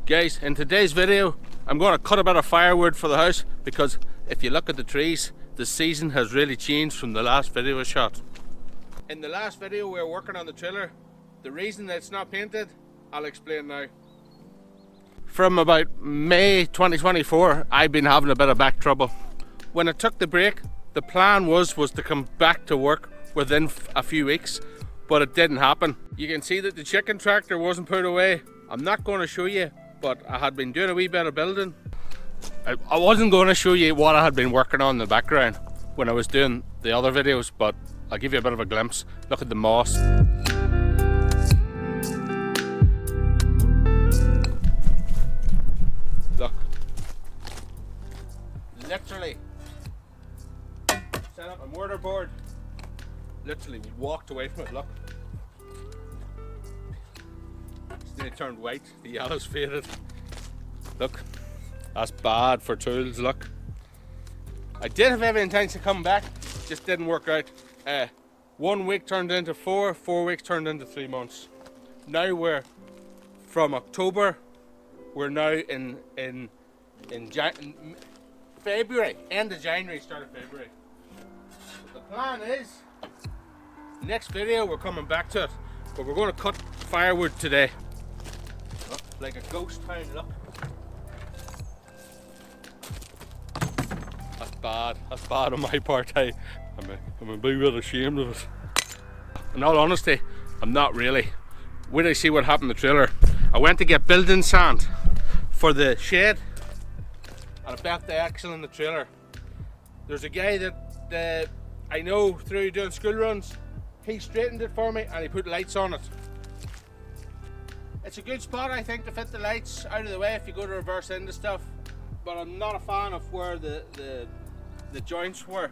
Guys, in today's video I'm going to cut a bit of firewood for the house, because if you look at the trees, the season has really changed from the last video I shot. In the last video we were working on the trailer. The reason that it's not painted, I'll explain now. From about May 2024 I've been having a bit of back trouble. When I took the break, the plan was to come back to work within a few weeks, but it didn't happen. You can see that the chicken tractor wasn't put away. I'm not going to show you, but I had been doing a wee bit of building. I wasn't going to show you what I had been working on in the background when I was doing the other videos, but I'll give you a bit of a glimpse. Look at the moss. Look. Literally set up a mortar board. Literally walked away from it, look. Then it turned white, the yellow's faded. Look, that's bad for tools, look. I did have every intention of coming back, just didn't work out. 1 week turned into 4 weeks turned into 3 months. Now we're from October, we're now in February, end of January, start of February. The plan is, next video we're coming back to it, but we're going to cut firewood today. Look, like a ghost town, look. That's bad on my part. I'm a bit ashamed of it. In all honesty, I'm not really. Wait till I see what happened to the trailer. I went to get building sand for the shed, and I bet the axle in the trailer. There's a guy that I know through doing school runs. He straightened it for me and he put lights on it. It's a good spot, I think, to fit the lights out of the way if you go to reverse into stuff, but I'm not a fan of where the joints were.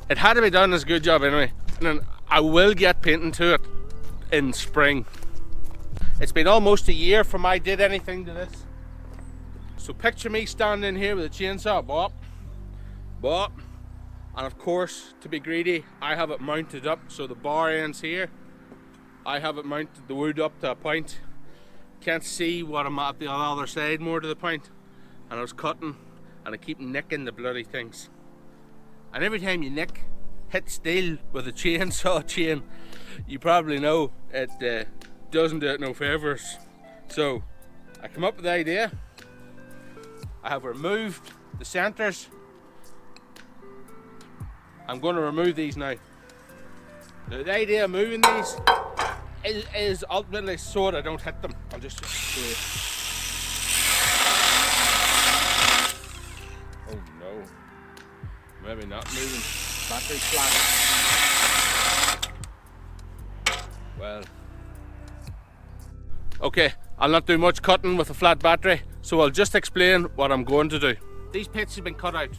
It had to be done as a good job anyway, and then I will get painting to it in spring. It's been almost a year from I did anything to this. So picture me standing here with a chainsaw, bop, and of course, to be greedy, I have it mounted up so the bar ends here. I have it mounted the wood up to a point. Can't see what I'm at the other side more to the point. And I was cutting and I keep nicking the bloody things. And every time you hit steel with a chainsaw chain, you probably know it doesn't do it no favours. So I come up with the idea. I have removed the centres. I'm going to remove these now. The idea of moving these is ultimately so that I don't hit them. I'll just do it. Oh no. Maybe not moving. Battery flat. Well. Okay, I'll not do much cutting with a flat battery, so I'll just explain what I'm going to do. These pits have been cut out.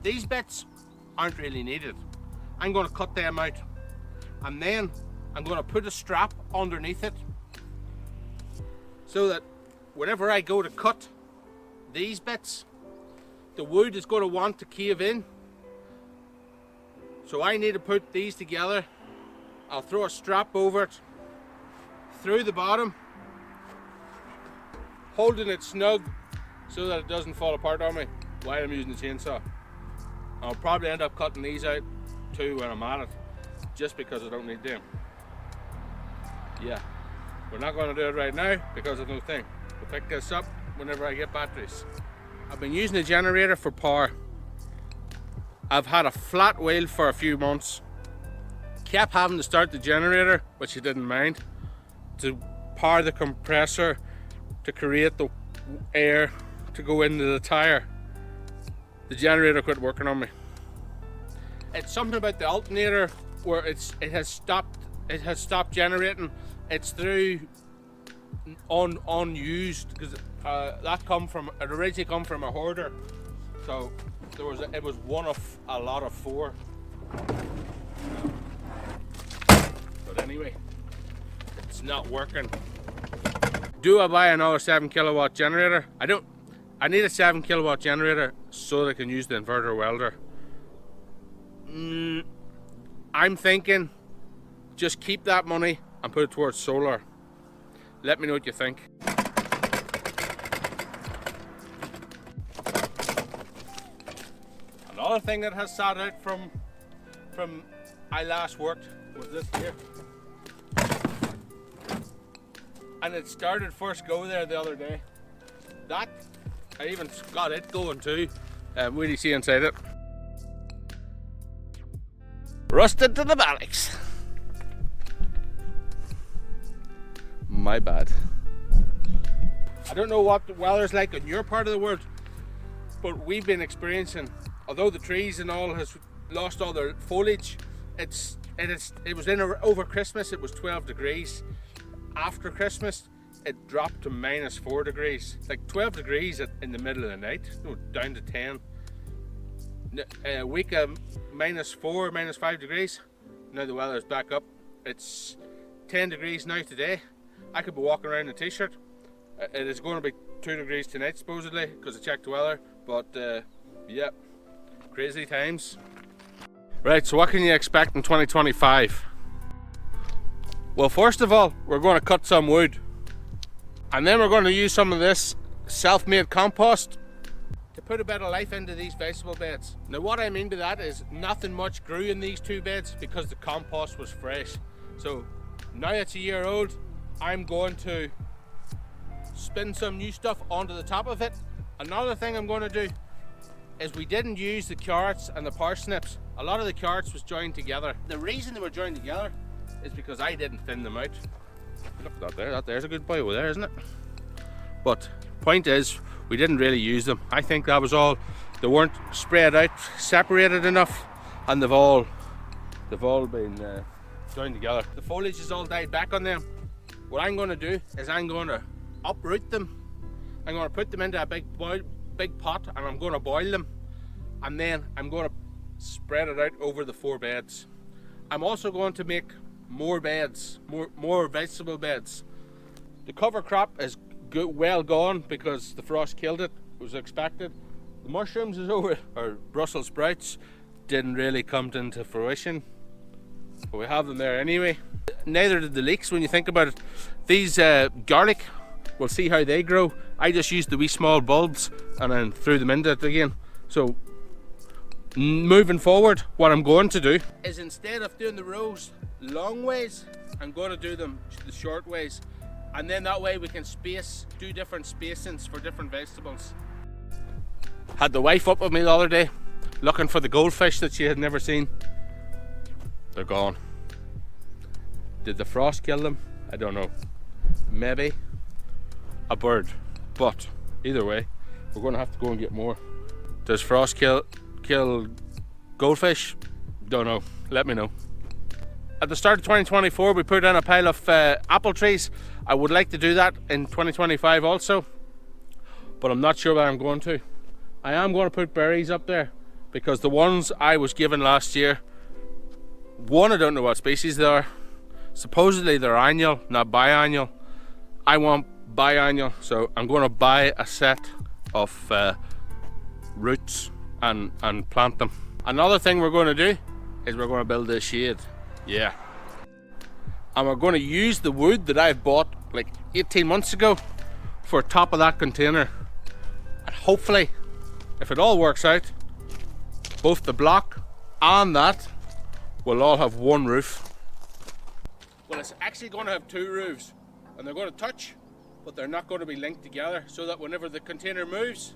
These bits aren't really needed. I'm going to cut them out, and then I'm going to put a strap underneath it so that whenever I go to cut these bits, the wood is going to want to cave in. So I need to put these together. I'll throw a strap over it through the bottom, holding it snug so that it doesn't fall apart on me while I'm using the chainsaw. I'll probably end up cutting these out too when I'm at it, just because I don't need them. Yeah, we're not going to do it right now because of no thing. We'll pick this up whenever I get batteries. I've been using a generator for power. I've had a flat wheel for a few months. Kept having to start the generator, which I didn't mind, to power the compressor to create the air to go into the tire. The generator quit working on me. It's something about the alternator where it has stopped generating. It's through unused, because it originally come from a hoarder. So it was one of a lot of 4. But anyway, it's not working. Do I buy another 7 kilowatt generator? I need a 7 kilowatt generator so that I can use the inverter welder. I'm thinking just keep that money and put it towards solar. Let me know what you think. Another thing that has sat out from I last worked was this here. And it started first go there the other day. That, I even got it going too. What do you see inside it? Rusted to the ballocks. My bad. I don't know what the weather's like in your part of the world, but we've been experiencing, although the trees and all has lost all their foliage, it was over Christmas it was 12 degrees. After Christmas it dropped to -4 degrees. Like 12 degrees in the middle of the night, down to 10. A week of -4, -5 degrees. Now the weather's back up. It's 10 degrees now today. I could be walking around in a t-shirt. It is going to be 2 degrees tonight supposedly, because I checked the weather. But yeah, crazy times. Right, so what can you expect in 2025? Well, first of all, we're going to cut some wood. And then we're going to use some of this self-made compost to put a bit of life into these vegetable beds. Now what I mean by that is nothing much grew in these 2 beds because the compost was fresh. So now it's a year old, I'm going to spin some new stuff onto the top of it. Another thing I'm going to do is we didn't use the carrots and the parsnips. A lot of the carrots was joined together. The reason they were joined together is because I didn't thin them out. Look at that there, that there's a good boy over there, isn't it? But point is, we didn't really use them. I think that was all. They weren't spread out, separated enough, and they've all been joined together. The foliage has all died back on them. What I'm going to do is I'm going to uproot them. I'm going to put them into a big pot, and I'm going to boil them, and then I'm going to spread it out over the 4 beds. I'm also going to make more beds, more vegetable beds. The cover crop is well gone because the frost killed it. It was expected. The mushrooms is over, or Brussels sprouts, didn't really come into fruition, but we have them there anyway. Neither did the leeks when you think about it. These garlic, we'll see how they grow. I just used the wee small bulbs and then threw them into it again. So moving forward, what I'm going to do is, instead of doing the rows long ways, I'm going to do them the short ways, and then that way we can do different spacings for different vegetables. Had the wife up with me the other day looking for the goldfish that she had never seen. They're gone. Did the frost kill them? I don't know. Maybe a bird, but either way we're going to have to go and get more. Does frost kill goldfish? Don't know. Let me know. At the start of 2024 we put in a pile of apple trees. I would like to do that in 2025 also, but I'm not sure whether I'm going to. I am going to put berries up there because the ones I was given last year, one, I don't know what species they are. Supposedly they're annual, not biannual. I want biannual, so I'm going to buy a set of roots and plant them. Another thing we're going to do is we're going to build a shade. Yeah. And we're going to use the wood that I've bought like 18 months ago for top of that container. And hopefully, if it all works out, both the block and that will all have one roof. Well, it's actually going to have 2 roofs, and they're going to touch, but they're not going to be linked together, so that whenever the container moves,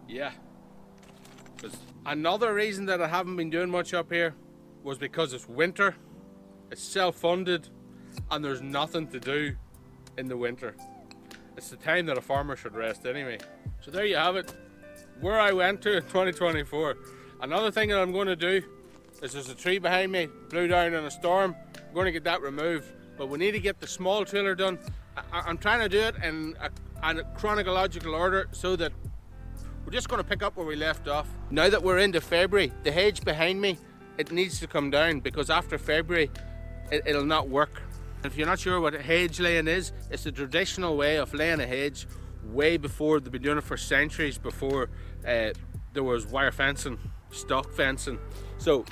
yeah. Another reason that I haven't been doing much up here was because it's winter, it's self-funded, and there's nothing to do in the winter. It's the time that a farmer should rest anyway. So there you have it, where I went to in 2024. Another thing that I'm going to do is, there's a tree behind me, blew down in a storm. I'm going to get that removed, but we need to get the small trailer done. I'm trying to do it in a chronological order so that we're just going to pick up where we left off. Now that we're into February, the hedge behind me, it needs to come down, because after February it'll not work. If you're not sure what hedge laying is, it's the traditional way of laying a hedge way before. They've been doing it for centuries before there was wire fencing, stock fencing. So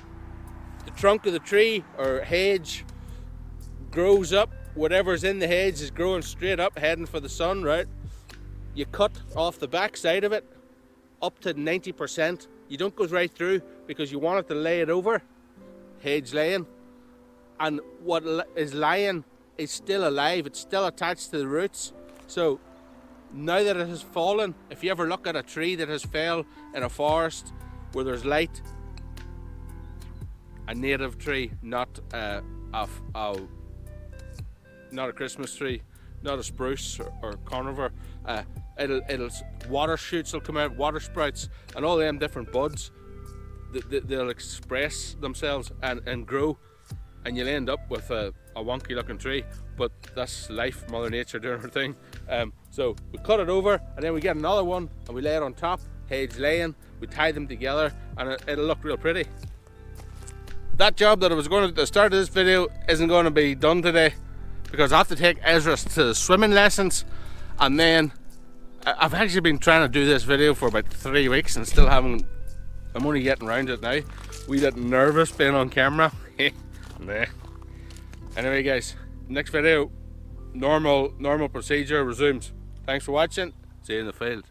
the trunk of the tree or hedge grows up, whatever's in the hedge is growing straight up, heading for the sun, right? You cut off the back side of it, up to 90%. You don't go right through because you want it to lay it over, hedge laying. And what is lying is still alive, it's still attached to the roots. So now that it has fallen, if you ever look at a tree that has fell in a forest where there's light, a native tree, not a Christmas tree, not a spruce or conifer, it'll water shoots will come out, water sprouts, and all them different buds. They'll express themselves and grow, and you'll end up with a wonky looking tree. But that's life, Mother Nature doing her thing. So we cut it over, and then we get another one, and we lay it on top, hedge laying. We tie them together, and it'll look real pretty. That job that I was going to at the start of this video isn't going to be done today because I have to take Ezra to swimming lessons, and then I've actually been trying to do this video for about 3 weeks and still haven't. I'm only getting around to it now. We get nervous being on camera. Nah. Anyway guys, next video, normal procedure resumes. Thanks for watching. See you in the field.